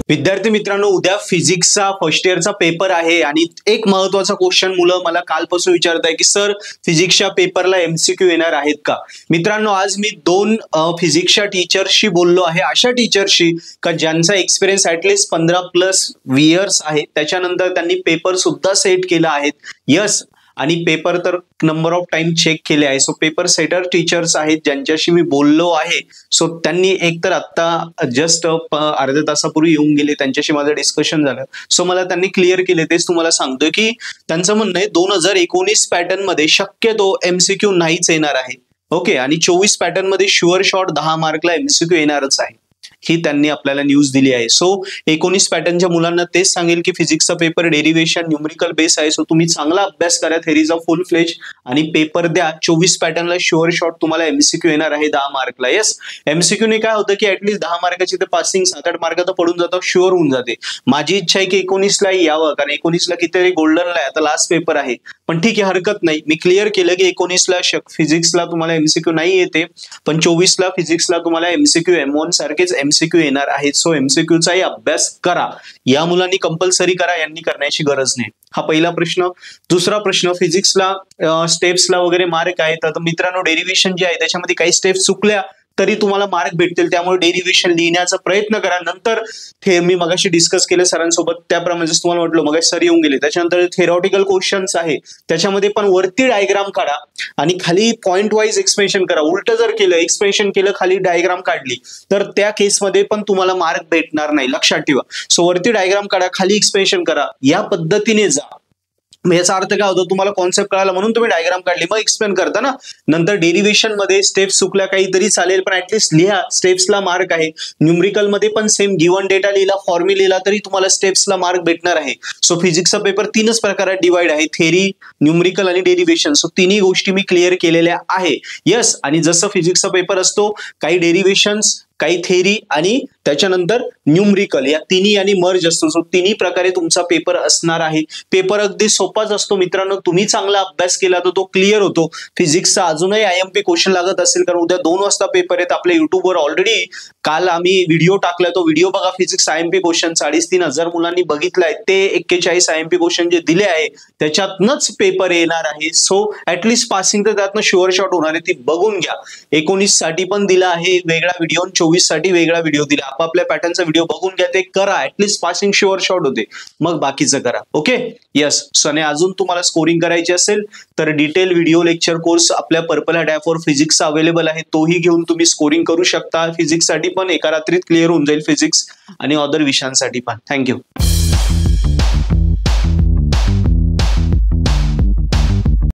विद्यार्थी मित्रांनो, उद्या फिजिक्सचा फर्स्ट इयरचा पेपर आहे आणि एक महत्वाचा क्वेश्चन मुलं मला कालपासून विचारत आहे की सर फिजिक्सच्या पेपरला एमसीक्यू येणार आहेत का? मित्रांनो, आज मी दोन फिजिक्सच्या टीचर्सशी बोललो आहे, अशा टीचर्सशी का ज्यांचा एक्सपिरियन्स ॲटलिस्ट 15+ इयर्स आहे, त्याच्यानंतर त्यांनी पेपर सुद्धा सेट केला आहेत. यस, आणि पेपर तर नंबर ऑफ टाइम चेक केले आहे. सो पेपर सेटर टीचर्स आहेत ज्यांच्याशी मी बोललो आहे. सो त्यांनी एकतर आता जस्ट अर्ध्या तासापूर्वी येऊन गेले, त्यांच्याशी माझं डिस्कशन झालं. सो मला त्यांनी क्लिअर केले, तेच तुम्हाला सांगतोय की त्यांचं म्हणणं आहे 2019 पॅटर्न मध्ये शक्यतो एमसीक्यू नाहीच येणार आहे. ओके, आणि 24 पॅटर्न मध्ये शुअर शॉट 10 मार्कला एमसीक्यू येणारच आहे, ही त्यांनी आपल्याला न्यूज दिली आहे. सो 19 पॅटर्नच्या मुलांना तेच सांगेल की फिजिक्सचा पेपर डेरिव्हेशन न्यूमरिकल बेस आहे. सो तुम्ही चांगला अभ्यास करा, थेरीचा फुल फ्लेज, आणि पेपर द्या. 24 पॅटर्नला शुअर शॉट तुम्हाला एमसीक्यू येणार आहे 10 मार्कला. येस, एमसीक्यू ने काय होतं की ऍटलीस्ट 10 मार्काची तर पासिंग 7-8 मार्क तर पडून जातं, शुअर होऊन जाते. माझी इच्छा आहे की 19ला यावं, कारण 19ला कितीतरी गोल्डनला आहे, आता लास्ट पेपर आहे. पण ठीक आहे, हरकत नाही. मी क्लिअर केलं की 19ला फिजिक्सला तुम्हाला एमसीक्यू नाही येते, पण 24ला फिजिक्सला तुम्हाला एमसीक्यू M1 सारखेच एमसीक्यू येणार आहेत. सो एमसीक्यूचाही अभ्यास करा. या मुलांनी कंपल्सरी करा, यांनी करण्याची गरज नाही. हा पहिला प्रश्न. दुसरा प्रश्न, फिजिक्सला स्टेप्सला वगैरे मार्क आहेत. तर मित्रांनो, डेरिव्हेशन जे आहे त्याच्यामध्ये काही स्टेप्स चुकल्या तरी तुम्हाला मार्क भेटतील, त्यामुळे डेरिव्हेशन लिहिण्याचा प्रयत्न करा. नंतर मी मगाशी डिस्कस केले सरांसोबत, त्याप्रमाणे तुम्हाला म्हटलं मगाशी सर येऊन गेले. त्याच्यानंतर थेरॉटिकल क्वेश्चन्स आहे, त्याच्यामध्ये पण वरती डायग्राम काढा आणि खाली पॉइंट वाईज एक्सप्रेशन करा. उलट जर केलं, एक्सप्रेशन केलं, खाली डायग्राम काढली, तर त्या केसमध्ये पण तुम्हाला मार्क भेटणार नाही, लक्षात ठेवा. सो वरती डायग्राम काढा, खाली एक्सप्रेशन करा, या पद्धतीने जा. याचा अर्थ काय होतो, तुम्हाला कॉन्सेप्ट कळाला म्हणून तुम्ही डायग्राम काढली, मग एक्सप्लेन करता ना. नंतर डेरिव्हेशन मध्ये स्टेप्स चुकल्या काहीतरी चालेल, पण ऍटलीस्ट लिहा, स्टेप्सला मार्क आहे. न्यूमरिकल मध्ये पण सेम, गिवन डेटा लिहिला, फॉर्म्युला लिहिला तरी तुम्हाला स्टेप्सला मार्क भेटणार आहे. सो फिजिक्सचा पेपर 3च प्रकारात डिवाइड आहे, थेरी, न्यूमरिकल आणि डेरिव्हेशन. सो तिन्ही गोष्टी मी क्लिअर केलेल्या आहे. यस, आणि जसं फिजिक्सचा पेपर असतो, काही डेरिव्हेशन्स, काही थेरी आणि त्याच्यानंतर न्यूमरिकल, या तिन्ही आणि मर्ज असतो. सो तिन्ही प्रकारे तुमचा पेपर असणार आहे. पेपर अगदी सोपाच असतो मित्रांनो, तुम्ही चांगला अभ्यास केला तर तो क्लिअर होतो. फिजिक्सचा अजूनही IMP क्वेश्चन लागत असेल, कारण उद्या 2 वाजता पेपर आहेत. आपल्या युट्यूबवर ऑलरेडी काल आम्ही व्हिडिओ टाकलाय, तो व्हिडिओ बघा. फिजिक्स IMP क्वेश्चन 3,500 मुलांनी बघितलाय, ते 41 IMP क्वेश्चन जे दिले आहे त्याच्यातनच पेपर येणार आहे. सो ऍटलीस्ट पासिंग तर त्यातनं शुअर शॉट होणार आहे, ती बघून घ्या. 19 साठी पण दिला आहे वेगळा व्हिडिओ, 24 साठी वेगळा व्हिडिओ दिला. आपापल्या पॅटर्नचा व्हिडिओ बघून घ्या, ते करा, ऍटलीस्ट पासिंग शुअर शॉट होते, मग बाकीचं करा. Okay, yes. सने अजून तुम्हाला स्कोरिंग करायची असेल तर डिटेल व्हिडिओ लेक्चर कोर्स आपल्या पर्पल हॅट ॲपवर फिजिक्सचा अवेलेबल आहे, तोही घेऊन तुम्ही स्कोरिंग करू शकता. फिजिक्ससाठी पण एका रात्रीत क्लिअर होऊन जाईल, फिजिक्स आणि अदर विषयांसाठी पण. थँक्यू.